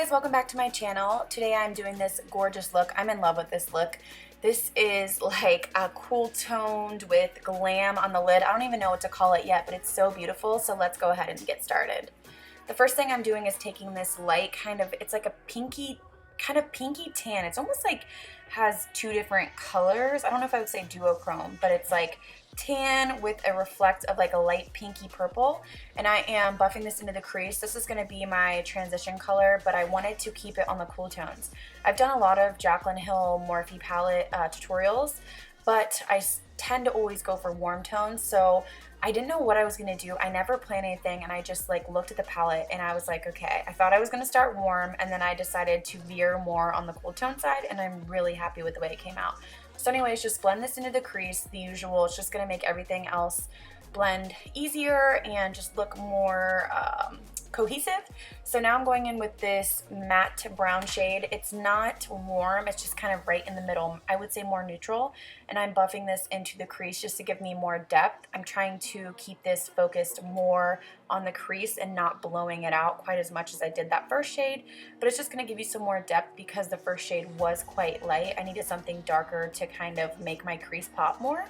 guys, welcome back to my channel. Today I'm doing this gorgeous look. I'm in love with this look. This is like a cool toned with glam on the lid. I don't even know what to call it yet, but it's so beautiful. So let's go ahead and get started. The first thing I'm doing is taking this light it's like a pinky tan. It's almost like has two different colors. I don't know if I would say duochrome, but it's like tan with a reflect of like a light pinky purple, and I am buffing this into the crease. This is going to be my transition color, but I wanted to keep it on the cool tones. I've done a lot of Jaclyn Hill Morphe palette tutorials, but I tend to always go for warm tones, so I didn't know what I was going to do. I never planned anything, and I just like looked at the palette and I was like, okay, I thought I was going to start warm, and then I decided to veer more on the cool tone side, and I'm really happy with the way it came out. So anyways, just blend this into the crease, the usual. It's just going to make everything else blend easier and just look more cohesive. So now I'm going in with this matte brown shade. It's not warm, it's just kind of right in the middle. I would say more neutral, and I'm buffing this into the crease just to give me more depth. I'm trying to keep this focused more on the crease and not blowing it out quite as much as I did that first shade, but it's just going to give you some more depth because the first shade was quite light. I needed something darker to kind of make my crease pop more.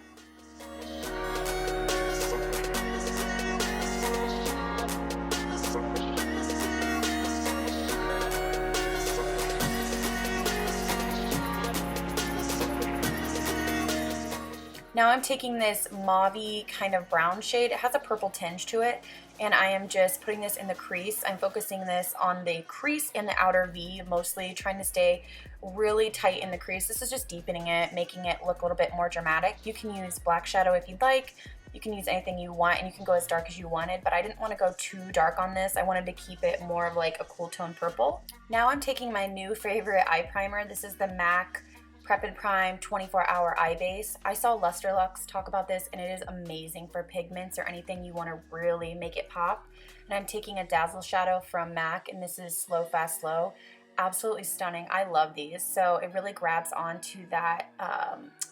Now I'm taking this mauve-y kind of brown shade. It has a purple tinge to it, and I am just putting this in the crease. I'm focusing this on the crease and the outer V, mostly trying to stay really tight in the crease. This is just deepening it, making it look a little bit more dramatic. You can use black shadow if you'd like. You can use anything you want, and you can go as dark as you wanted, but I didn't want to go too dark on this. I wanted to keep it more of like a cool tone purple. Now I'm taking my new favorite eye primer. This is the MAC Prep and Prime 24-hour eye base. I saw Luster Lux talk about this, and it is amazing for pigments or anything you want to really make it pop. And I'm taking a Dazzleshadow from MAC, and this is Slow Fast Slow. Absolutely stunning. I love these. So it really grabs onto that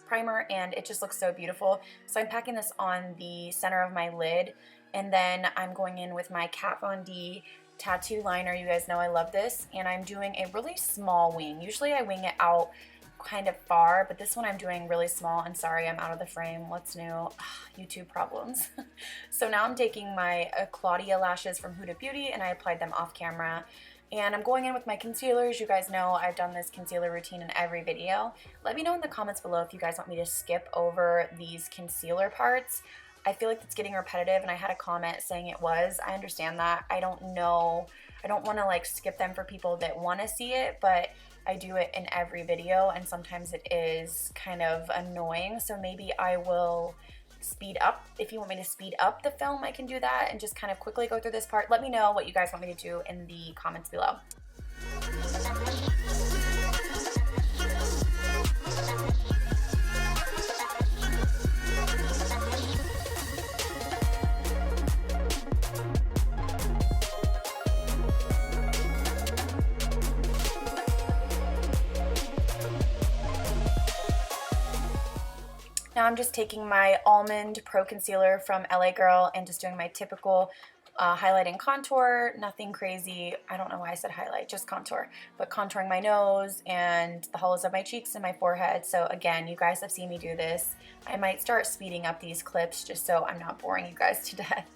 primer, and it just looks so beautiful. So I'm packing this on the center of my lid, and then I'm going in with my Kat Von D tattoo liner. You guys know I love this, and I'm doing a really small wing. Usually I wing it out kind of far, but this one I'm doing really small. And sorry, I'm out of the frame. What's new? Ugh, YouTube problems. So now I'm taking my Claudia lashes from Huda Beauty, and I applied them off camera. And I'm going in with my concealers. You guys know I've done this concealer routine in every video. Let me know in the comments below if you guys want me to skip over these concealer parts. I feel like it's getting repetitive, and I had a comment saying it was. I understand that. I don't know. I don't want to like skip them for people that want to see it, but I do it in every video, and sometimes it is kind of annoying. So maybe I will speed up. If you want me to speed up the film, I can do that and just kind of quickly go through this part. Let me know what you guys want me to do in the comments below. Now I'm just taking my Almond Pro Concealer from LA Girl and just doing my typical highlight and contour. Nothing crazy. I don't know why I said highlight, just contour. But contouring my nose and the hollows of my cheeks and my forehead. So again, you guys have seen me do this. I might start speeding up these clips just so I'm not boring you guys to death.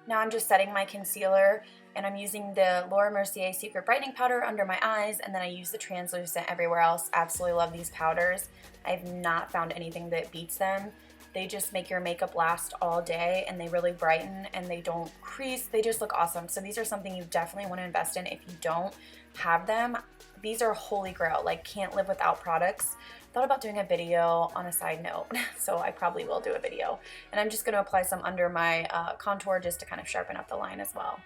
Now I'm just setting my concealer, And I'm using the Laura Mercier Secret Brightening Powder under my eyes, and then I use the translucent everywhere else. Absolutely love these powders. I've not found anything that beats them. They just make your makeup last all day, and they really brighten, and they don't crease. They just look awesome. So these are something you definitely want to invest in if you don't have them. These are holy grail, like can't live without products. Thought about doing a video on a side note, so I probably will do a video. And I'm just going to apply some under my contour just to kind of sharpen up the line as well.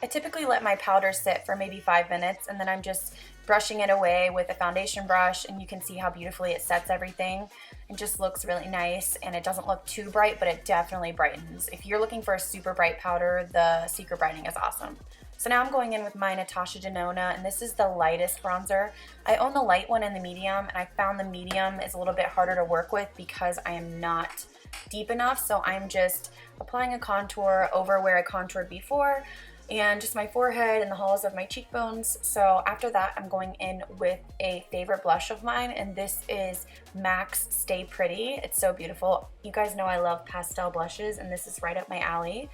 I typically let my powder sit for maybe 5 minutes, and then I'm just brushing it away with a foundation brush, and you can see how beautifully it sets everything. It just looks really nice, and it doesn't look too bright, but it definitely brightens. If you're looking for a super bright powder, the Secret Brightening is awesome. So now I'm going in with my Natasha Denona, and this is the lightest bronzer. I own the light one and the medium, and I found the medium is a little bit harder to work with because I am not deep enough, so I'm just applying a contour over where I contoured before, and just my forehead and the hollows of my cheekbones. So after that, I'm going in with a favorite blush of mine, and this is MAC's Stay Pretty. It's so beautiful. You guys know I love pastel blushes, and this is right up my alley.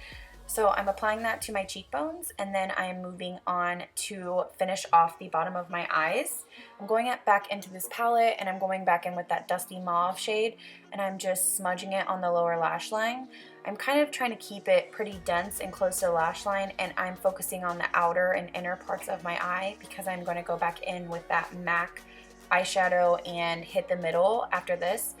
So I'm applying that to my cheekbones, and then I am moving on to finish off the bottom of my eyes. I'm going back into this palette, and I'm going back in with that dusty mauve shade, and I'm just smudging it on the lower lash line. I'm kind of trying to keep it pretty dense and close to the lash line, and I'm focusing on the outer and inner parts of my eye because I'm going to go back in with that MAC eyeshadow and hit the middle after this.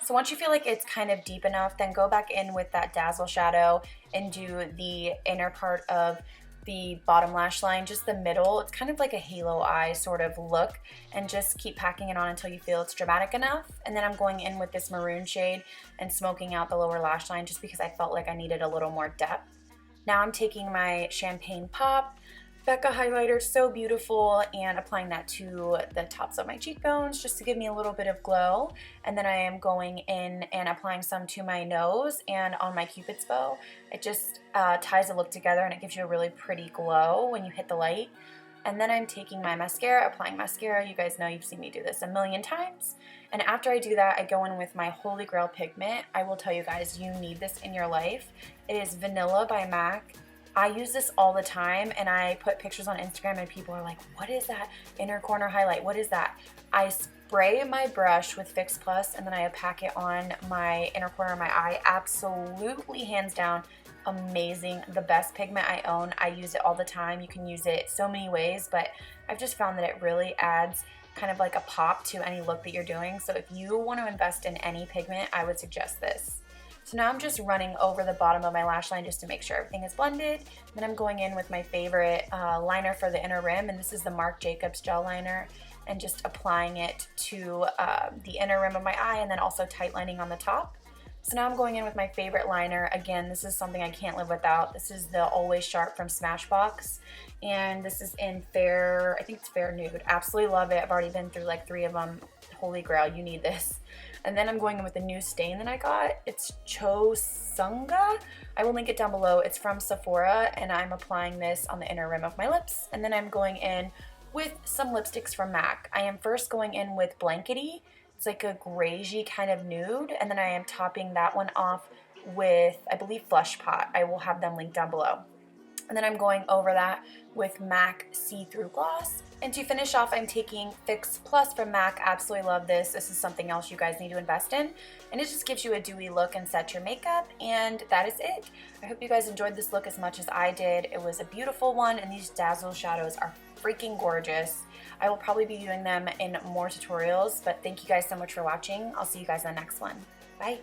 So once you feel like it's kind of deep enough, then go back in with that Dazzleshadow and do the inner part of the bottom lash line, just the middle. It's kind of like a halo eye sort of look, and just keep packing it on until you feel it's dramatic enough. And then I'm going in with this maroon shade and smoking out the lower lash line just because I felt like I needed a little more depth. Now I'm taking my Champagne Pop Becca highlighter, so beautiful, and applying that to the tops of my cheekbones just to give me a little bit of glow. And then I am going in and applying some to my nose and on my Cupid's bow. It just ties the look together, and it gives you a really pretty glow when you hit the light. And then I'm taking my mascara, applying mascara. You guys know, you've seen me do this a million times. And after I do that, I go in with my Holy Grail pigment. I will tell you guys, you need this in your life. It is Vanilla by MAC. I use this all the time, and I put pictures on Instagram, and people are like, what is that inner corner highlight? What is that? I spray my brush with Fix Plus, and then I pack it on my inner corner of my eye. Absolutely, hands down, amazing. The best pigment I own. I use it all the time. You can use it so many ways, but I've just found that it really adds kind of like a pop to any look that you're doing. So if you want to invest in any pigment, I would suggest this. So now I'm just running over the bottom of my lash line just to make sure everything is blended. Then I'm going in with my favorite liner for the inner rim, and this is the Marc Jacobs gel liner, and just applying it to the inner rim of my eye, and then also tight lining on the top. So now I'm going in with my favorite liner. Again, this is something I can't live without. This is the Always Sharp from Smashbox, and this is in fair, I think it's fair nude. Absolutely love it. I've already been through like 3 of them. Holy grail, you need this. And then I'm going in with the new stain that I got. It's Chosunga. I will link it down below. It's from Sephora, and I'm applying this on the inner rim of my lips. And then I'm going in with some lipsticks from MAC. I am first going in with Blankety. It's like a grayy kind of nude, and then I am topping that one off with, I believe, Flush Pot. I will have them linked down below. And then I'm going over that with MAC See-Through Gloss. And to finish off, I'm taking Fix Plus from MAC. Absolutely love this. This is something else you guys need to invest in. And it just gives you a dewy look and sets your makeup. And that is it. I hope you guys enjoyed this look as much as I did. It was a beautiful one, and these Dazzle shadows are freaking gorgeous. I will probably be doing them in more tutorials, but thank you guys so much for watching. I'll see you guys in the next one. Bye.